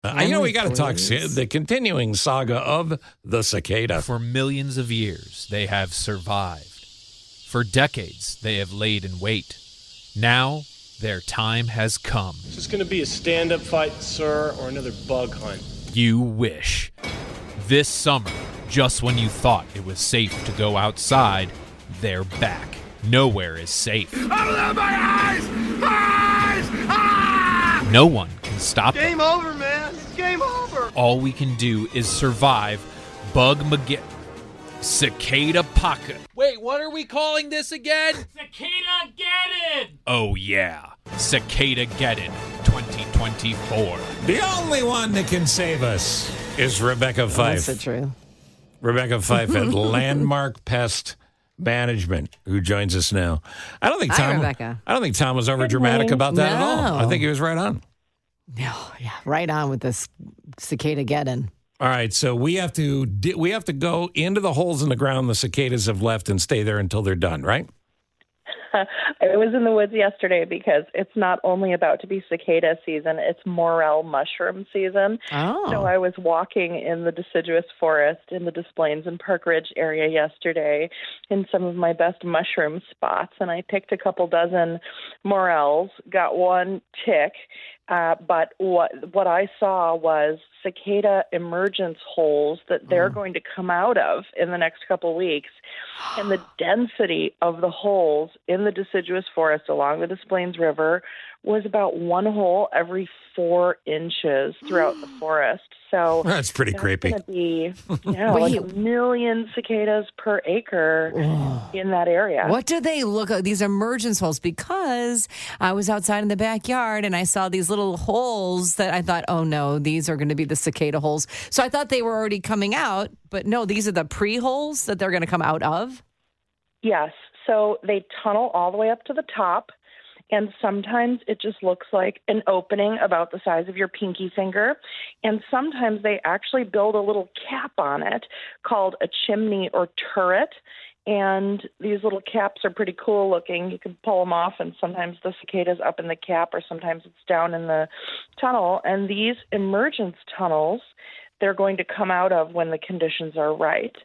We got to talk the continuing saga of the cicada. For millions of years, they have survived. For decades, they have laid in wait. Now, their time has come. Is this going to be a stand-up fight, sir, or another bug hunt? You wish. This summer, just when you thought it was safe to go outside, they're back. Nowhere is safe. Open up my eyes! Eyes! Ah! No one can stop them. Game over, man. It's game over. All we can do is survive Cicada Pocket. Wait, what are we calling this again? CICADA-GEDDON! Oh yeah, CICADA-GEDDON 2024. The only one that can save us is Rebecca Fyffe. That's true. Rebecca Fyffe at Landmark Pest Management, who joins us now. I don't think Tom was over dramatic about that at all. I think he was right on. No, yeah, right on with this CICADA-GEDDON. All right, so we have to go into the holes in the ground the cicadas have left and stay there until they're done, right? I was in the woods yesterday because it's not only about to be cicada season, it's morel mushroom season. Oh. So I was walking in the deciduous forest in the Des Plaines and Park Ridge area yesterday in some of my best mushroom spots, and I picked a couple dozen morels, got one tick, but what I saw was cicada emergence holes that they're going to come out of in the next couple weeks. And the density of the holes in the deciduous forest along the Des Plaines River was about one hole every 4 inches throughout the forest. So that's pretty creepy. Going to be like 1 million cicadas per acre in that area. What do they look like, these emergence holes? Because I was outside in the backyard and I saw these little holes that I thought, oh no, these are going to be the cicada holes. So I thought they were already coming out, but no, these are the pre-holes that they're going to come out of? Yes. So they tunnel all the way up to the top. And sometimes it just looks like an opening about the size of your pinky finger. And sometimes they actually build a little cap on it called a chimney or turret. And these little caps are pretty cool looking. You can pull them off, and sometimes the cicada's up in the cap or sometimes it's down in the tunnel. And these emergence tunnels, they're going to come out of when the conditions are right.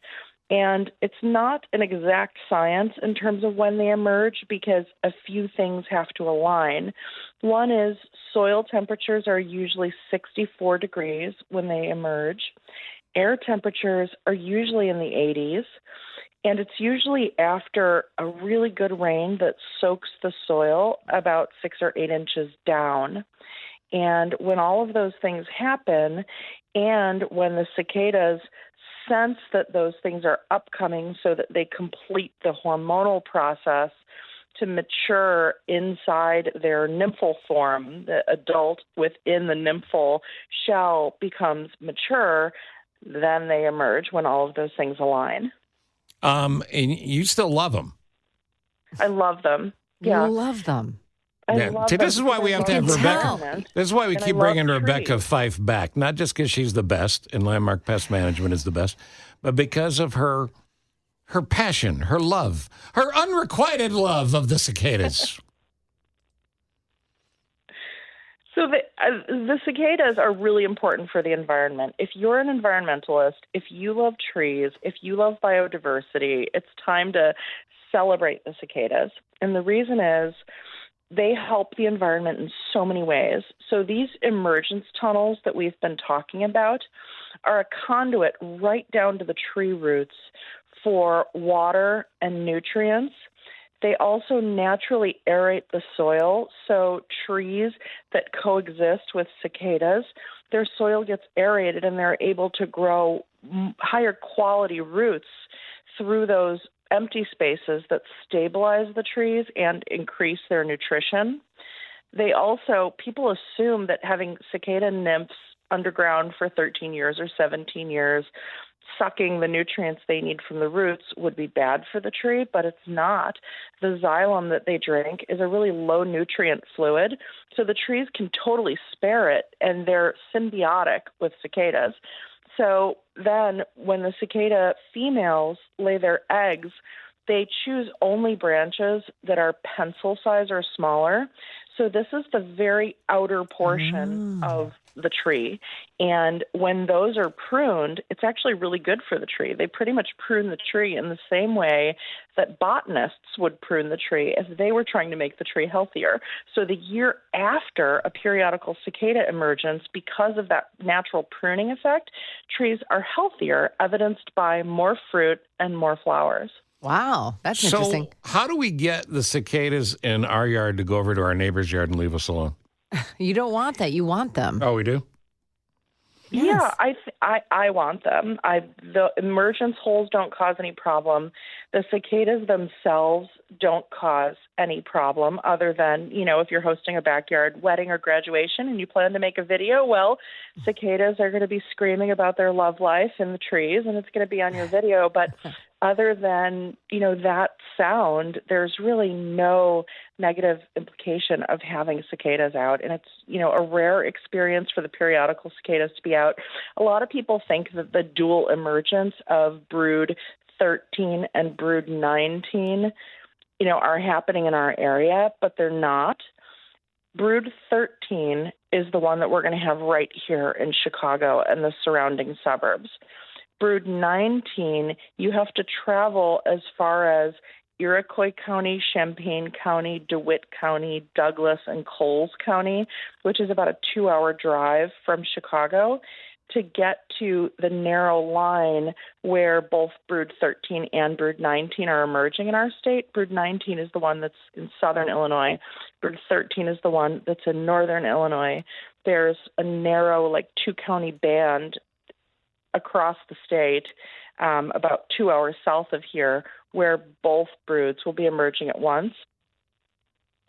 And it's not an exact science in terms of when they emerge because a few things have to align. One is soil temperatures are usually 64 degrees when they emerge. Air temperatures are usually in the 80s. And it's usually after a really good rain that soaks the soil about 6 or 8 inches down. And when all of those things happen, and when the cicadas sense that those things are upcoming so that they complete the hormonal process to mature inside their nymphal form, the adult within the nymphal shell becomes mature, then they emerge when all of those things align. And you still love them. I love them. Yeah. You love them. See, this is why we have to have Rebecca. This is why we keep bringing Rebecca Fyffe back. Not just because she's the best and Landmark Pest Management is the best, but because of her passion, her love, her unrequited love of the cicadas. So the cicadas are really important for the environment. If you're an environmentalist, if you love trees, if you love biodiversity, it's time to celebrate the cicadas. And the reason is, they help the environment in so many ways. So these emergence tunnels that we've been talking about are a conduit right down to the tree roots for water and nutrients. They also naturally aerate the soil. So trees that coexist with cicadas, their soil gets aerated and they're able to grow higher quality roots through those empty spaces that stabilize the trees and increase their nutrition. They also, people assume that having cicada nymphs underground for 13 years or 17 years, sucking the nutrients they need from the roots would be bad for the tree, but it's not. The xylem that they drink is a really low nutrient fluid, so the trees can totally spare it, and they're symbiotic with cicadas. So then when the cicada females lay their eggs, they choose only branches that are pencil size or smaller So this is the very outer portion of the tree. And when those are pruned, it's actually really good for the tree. They pretty much prune the tree in the same way that botanists would prune the tree if they were trying to make the tree healthier. So the year after a periodical cicada emergence, because of that natural pruning effect, trees are healthier, evidenced by more fruit and more flowers. Wow, that's interesting. So how do we get the cicadas in our yard to go over to our neighbor's yard and leave us alone? You don't want that. You want them. Oh, we do? Yes. Yeah, I want them. The emergence holes don't cause any problem. The cicadas themselves don't cause any problem other than, if you're hosting a backyard wedding or graduation and you plan to make a video, well, cicadas are going to be screaming about their love life in the trees and it's going to be on your video. But other than, that sound, there's really no negative implication of having cicadas out. And it's, a rare experience for the periodical cicadas to be out. A lot of people think that the dual emergence of brood 13 and brood 19, are happening in our area, but they're not. Brood 13 is the one that we're going to have right here in Chicago and the surrounding suburbs. Brood 19, you have to travel as far as Iroquois County, Champaign County, DeWitt County, Douglas, and Coles County, which is about a 2-hour drive from Chicago, to get to the narrow line where both brood 13 and brood 19 are emerging in our state. Brood 19 is the one that's in southern Illinois. Brood 13 is the one that's in northern Illinois. There's a narrow, 2-county band across the state, about 2 hours south of here, where both broods will be emerging at once.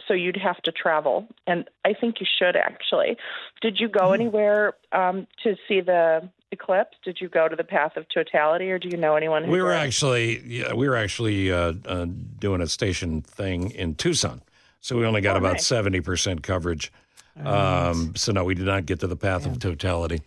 So you'd have to travel, and I think you should actually. Did you go anywhere to see the eclipse? Did you go to the Path of Totality, or do you know anyone who We were actually doing a station thing in Tucson, so we only got about 70% coverage. So no, we did not get to the Path of Totality.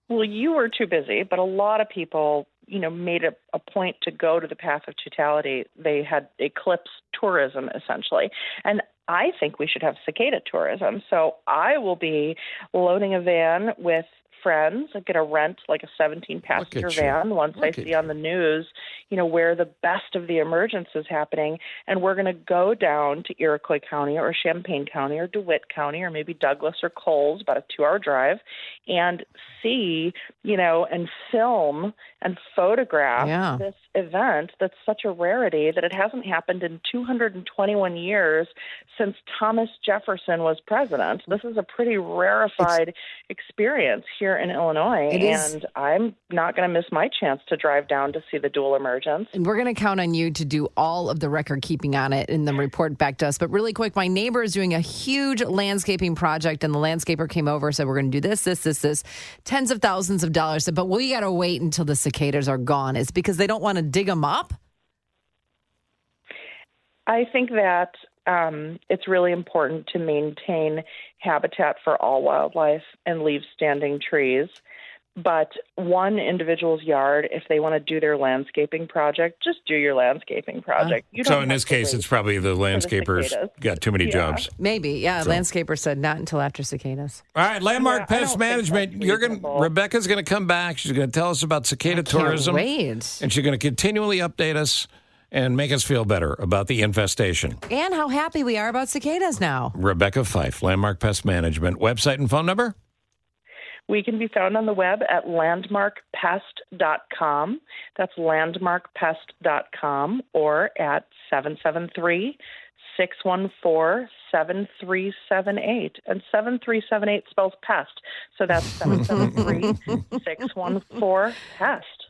Well, you were too busy, but a lot of people, made a point to go to the Path of Totality. They had eclipse tourism, essentially. And I think we should have cicada tourism. So I will be loading a van with friends. I'm going to rent a 17-passenger van once I see on the news, where the best of the emergence is happening. And we're going to go down to Iroquois County or Champaign County or DeWitt County or maybe Douglas or Coles, about a 2-hour drive, and see, and film and photograph this event that's such a rarity that it hasn't happened in 221 years since Thomas Jefferson was president. This is a pretty rarefied experience here in Illinois, and I'm not going to miss my chance to drive down to see the dual emergence. And we're going to count on you to do all of the record keeping on it and then report back to us. But really quick, my neighbor is doing a huge landscaping project, and the landscaper came over and said, we're going to do this, tens of thousands of dollars. But we got to wait until the cicadas are gone. It's because they don't want to dig them up? I think that it's really important to maintain habitat for all wildlife and leave standing trees. But one individual's yard, if they want to do their landscaping project, just do your landscaping project. You don't so in this case, it's probably the landscapers got too many jobs. Maybe, landscaper said not until after cicadas. All right, Landmark Pest Management. Rebecca's going to come back. She's going to tell us about cicada tourism. Wait. And she's going to continually update us and make us feel better about the infestation. And how happy we are about cicadas now. Rebecca Fyffe, Landmark Pest Management. Website and phone number? We can be found on the web at landmarkpest.com. That's landmarkpest.com, or at 773-614-7378. And 7378 spells pest. So that's 773-614-PEST.